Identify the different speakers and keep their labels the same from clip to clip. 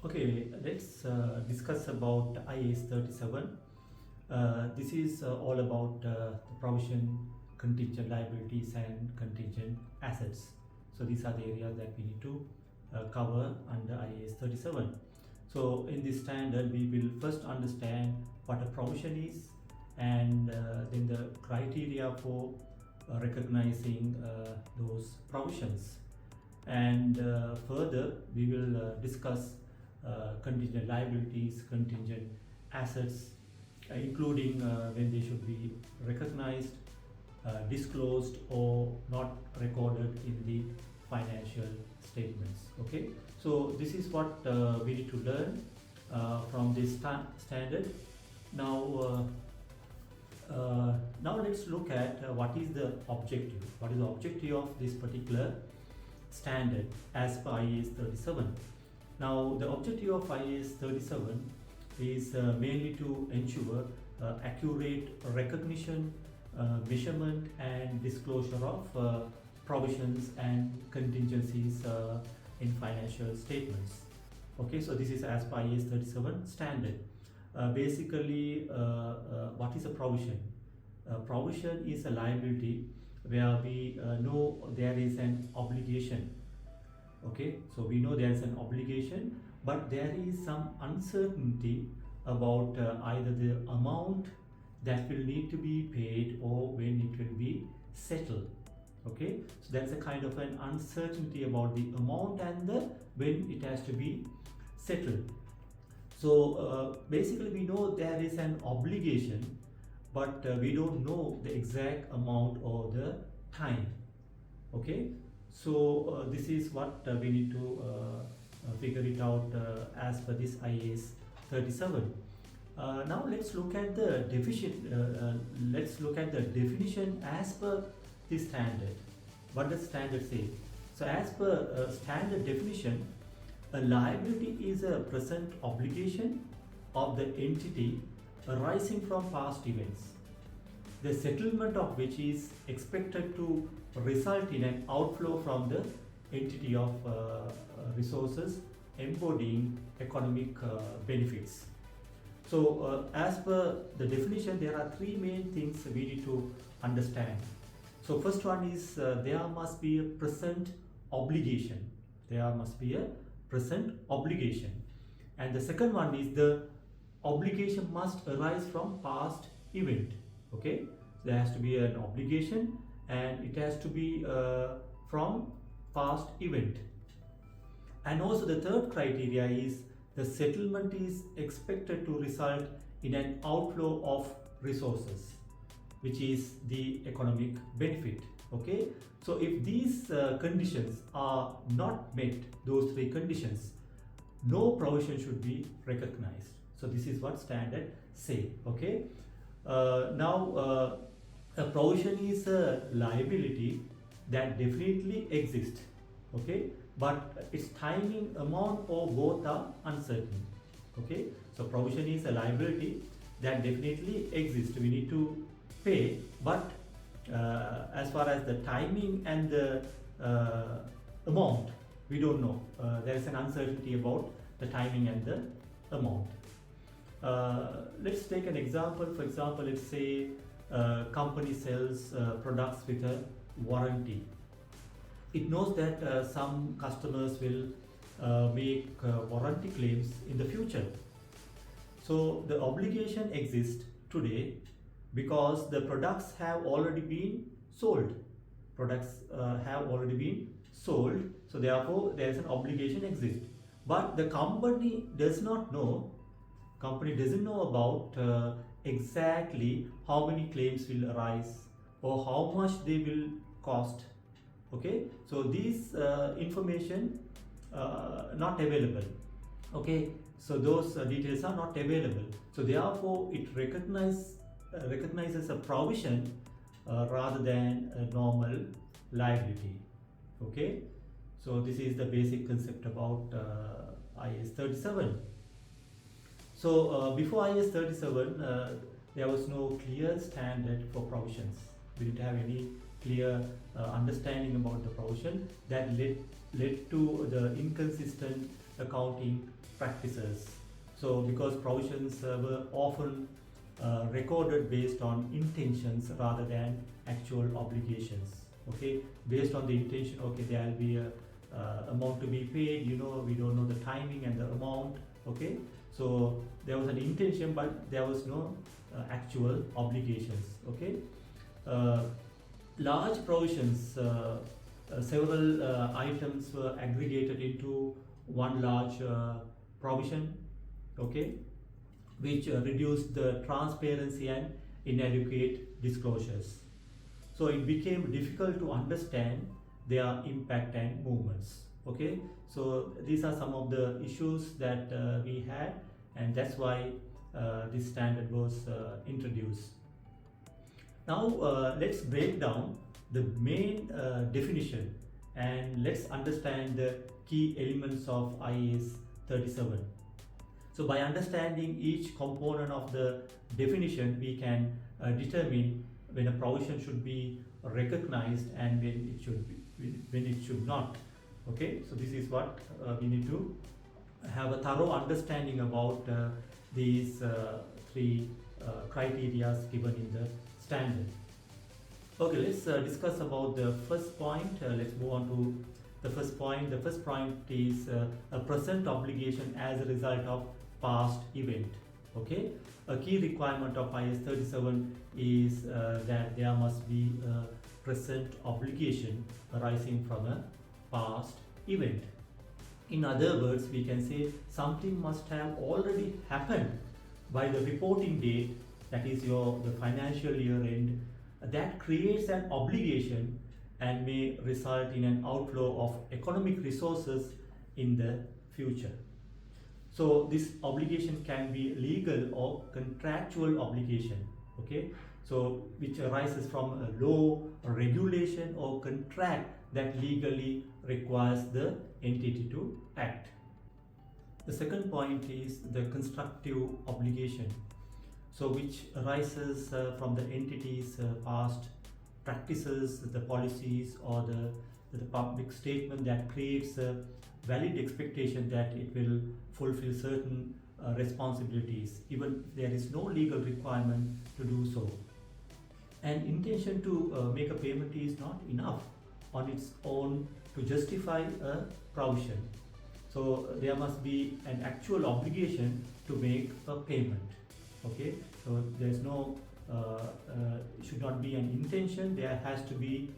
Speaker 1: Okay, let's discuss about IAS 37. This is all about the provision, contingent liabilities, and contingent assets. So these are the areas that we need to cover under IAS 37. So in this standard, we will first understand what a provision is, and then the criteria for recognizing those provisions. And further, we will discuss contingent liabilities, contingent assets, including when they should be recognized, disclosed, or not recorded in the financial statements. Okay, so this is what we need to learn from this standard. Now let's look at what is the objective. What is the objective of this particular standard as per IAS 37? Now, the objective of IAS 37 is mainly to ensure accurate recognition, measurement, and disclosure of provisions and contingencies in financial statements. Okay, so this is as per IAS 37 standard. Basically, what is a provision? Provision is a liability where we know there is an obligation. Okay, so we know there is an obligation, but there is some uncertainty about either the amount that will need to be paid or when it will be settled. Okay, so that's a kind of an uncertainty about the amount and the when it has to be settled. So basically we know there is an obligation, but we don't know the exact amount or the time. Okay, so this is what we need to figure it out as per this IAS 37. Now let's look at the definition as per the standard. What does standard say? So as per standard definition, a liability is a present obligation of the entity arising from past events, the settlement of which is expected to result in an outflow from the entity of resources embodying economic benefits. So as per the definition, there are three main things we need to understand. So first one is there must be a present obligation. There must be a present obligation. And the second one is the obligation must arise from past event. Okay, so there has to be an obligation and it has to be from past event. And also the third criteria is the settlement is expected to result in an outflow of resources, which is the economic benefit. Okay, so if these conditions are not met, those three conditions, no provision should be recognized. So this is what standard say. Okay, now a provision is a liability that definitely exists. Okay, but its timing, amount, or both are uncertain. Okay, so provision is a liability that definitely exists. We need to pay, but as far as the timing and the amount, we don't know. There is an uncertainty about the timing and the amount. Let's take an example. For example, let's say company sells products with a warranty. It knows that some customers will make warranty claims in the future. So the obligation exists today because the products have already been sold. Products have already been sold, so therefore there is an obligation exists. But the company does not know. Company doesn't know about exactly how many claims will arise or how much they will cost. Okay, so these information not available. Okay, so those details are not available. So therefore, it recognizes a provision rather than a normal liability. Okay, so this is the basic concept about IAS 37. So before IAS 37, there was no clear standard for provisions. We didn't have any clear understanding about the provision that led to the inconsistent accounting practices. So because provisions were often recorded based on intentions rather than actual obligations. Okay, based on the intention, okay, there will be a amount to be paid, we don't know the timing and the amount. Okay, so there was an intention but there was no actual obligations. Okay, large provisions, several items were aggregated into one large provision, okay, which reduced the transparency and inadequate disclosures. So it became difficult to understand their impact and movements. Okay, so these are some of the issues that we had, and that's why this standard was introduced. Now let's break down the main definition and let's understand the key elements of IAS 37. So by understanding each component of the definition, we can determine when a provision should be recognized and when it should not. Okay, so this is what we need to have a thorough understanding about these three criteria given in the standard. Okay, let's discuss about the first point. Let's move on to the first point. The first point is a present obligation as a result of past event. Okay, a key requirement of IAS 37 is that there must be a present obligation arising from a past event. In other words, we can say something must have already happened by the reporting date, that is the financial year end, that creates an obligation and may result in an outflow of economic resources in the future. So this obligation can be legal or contractual obligation, okay, so which arises from a law, a regulation or contract that legally requires the entity to act. The second point is the constructive obligation, so which arises from the entity's past practices, the policies or the public statement that creates a valid expectation that it will fulfill certain responsibilities even if there is no legal requirement to do so. An intention to make a payment is not enough on its own to justify a provision. So there must be an actual obligation to make a payment. Okay, so there's no should not be an intention, there has to be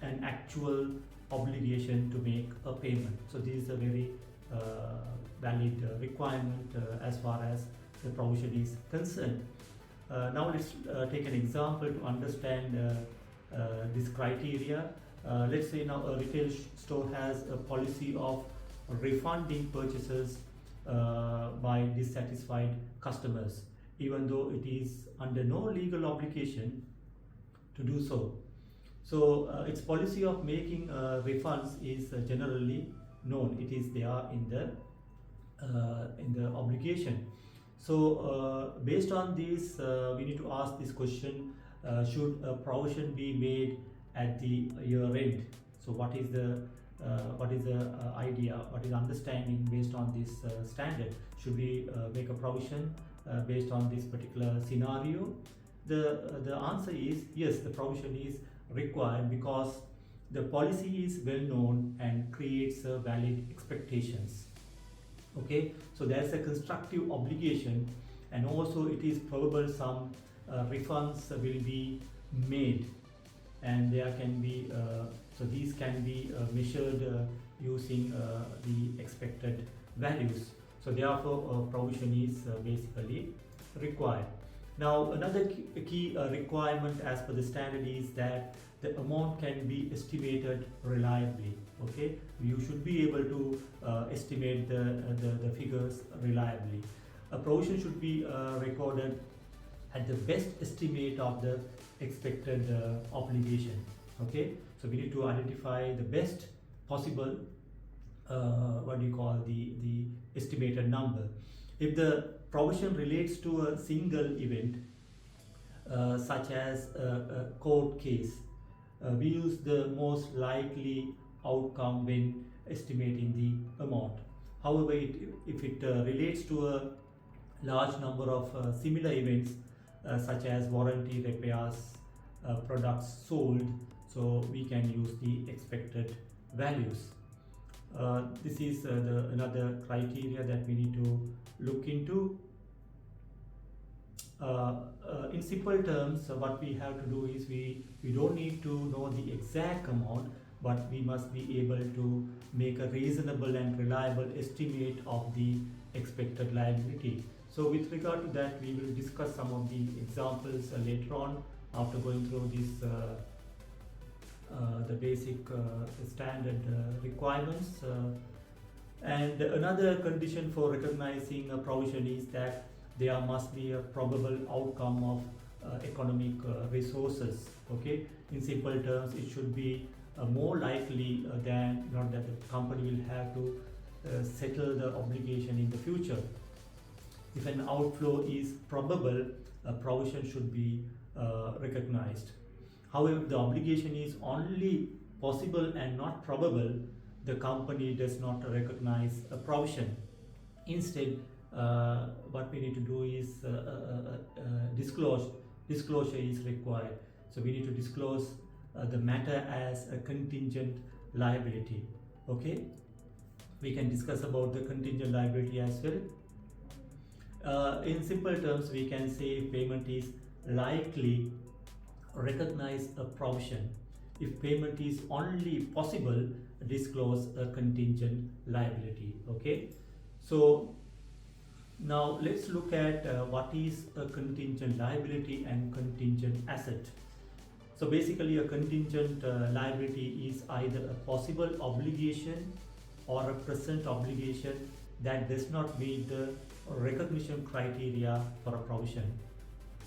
Speaker 1: an actual obligation to make a payment. So this is a very valid requirement as far as the provision is concerned. Now let's take an example to understand this criteria. Let's say now a retail store has a policy of refunding purchases by dissatisfied customers, even though it is under no legal obligation to do so. So its policy of making refunds is generally known. It is there in the obligation. So based on this, we need to ask this question: should a provision be made at the year end? So what is the idea? What is the understanding based on this standard? Should we make a provision based on this particular scenario? The answer is yes. The provision is required because the policy is well known and creates valid expectations. Okay, so there's a constructive obligation, and also it is probable some refunds will be made, and there can be so these can be measured using the expected values. So therefore provision is basically required. Now another key requirement as per the standard is that the amount can be estimated reliably. Okay, you should be able to estimate the figures reliably. A provision should be recorded at the best estimate of the expected obligation. Okay, so we need to identify the best possible the estimated number. If the provision relates to a single event such as a court case, we use the most likely outcome when estimating the amount. However, if it relates to a large number of similar events such as warranty, repairs, products sold, so we can use the expected values. This is another criteria that we need to look into. In simple terms, what we have to do is we don't need to know the exact amount, but we must be able to make a reasonable and reliable estimate of the expected liability. So with regard to that, we will discuss some of the examples later on after going through this the basic standard requirements. And another condition for recognizing a provision is that there must be a probable outcome of economic resources. Okay, in simple terms, it should be more likely than not that the company will have to settle the obligation in the future. If an outflow is probable, a provision should be recognized. However, if the obligation is only possible and not probable, the company does not recognize a provision. Instead, what we need to do is disclosure is required. So we need to disclose the matter as a contingent liability. Okay, we can discuss about the contingent liability as well. In simple terms, we can say if payment is likely, recognize a provision. If payment is only possible, disclose a contingent liability. Okay, so now let's look at what is a contingent liability and contingent asset. So basically, a contingent liability is either a possible obligation or a present obligation that does not meet the recognition criteria for a provision.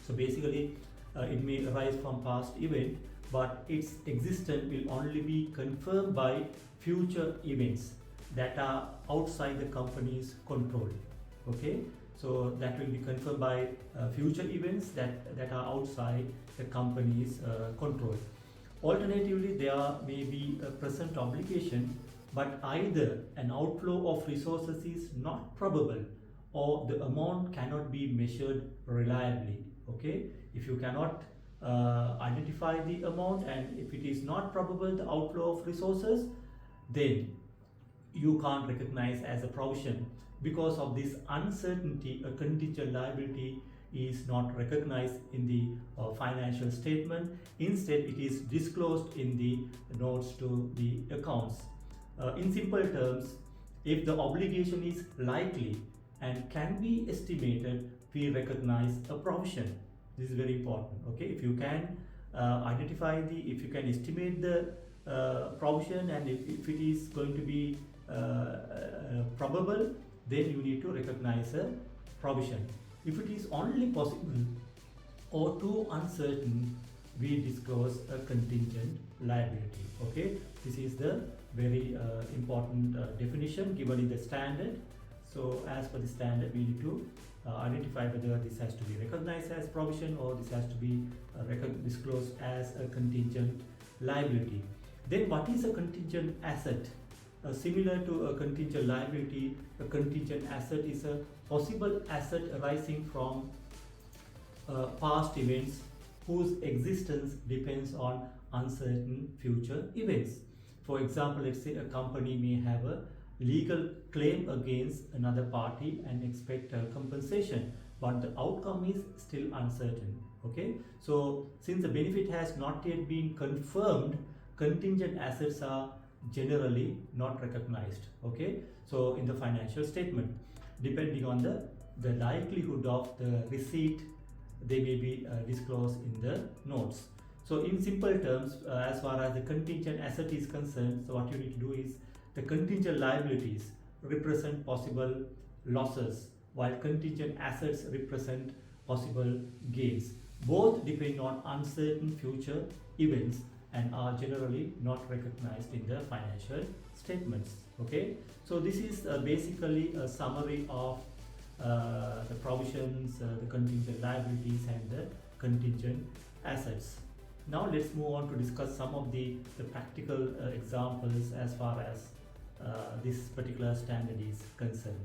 Speaker 1: So basically, it may arise from past event, but its existence will only be confirmed by future events that are outside the company's control. Okay, so that will be confirmed by future events that are outside the company's control. Alternatively, there may be a present obligation, but either an outflow of resources is not probable or the amount cannot be measured reliably. Okay, if you cannot identify the amount and if it is not probable the outflow of resources, then you can't recognize as a provision. Because of this uncertainty, a contingent liability is not recognized in the financial statement. Instead, it is disclosed in the notes to the accounts. In simple terms, if the obligation is likely and can be estimated, we recognize a provision. This is very important. Okay, if you can if you can estimate the provision, and if it is going to be probable, then you need to recognize a provision. If it is only possible or too uncertain, we disclose a contingent liability. Okay, this is the very important definition given in the standard. So as per the standard, we need to identify whether this has to be recognized as provision or this has to be disclosed as a contingent liability. Then what is a contingent asset? Similar to a contingent liability, a contingent asset is a possible asset arising from past events whose existence depends on uncertain future events. For example, let's say a company may have a legal claim against another party and expect compensation, but the outcome is still uncertain. Okay, so since the benefit has not yet been confirmed, contingent assets are generally not recognized. Okay, so in the financial statement, depending on the likelihood of the receipt, they may be disclosed in the notes. So in simple terms, as far as the contingent asset is concerned, so what you need to do is the contingent liabilities represent possible losses, while contingent assets represent possible gains. Both depend on uncertain future events and are generally not recognized in the financial statements. Okay, so this is basically a summary of the provisions, the contingent liabilities and the contingent assets. Now let's move on to discuss some of the practical examples as far as this particular standard is concerned.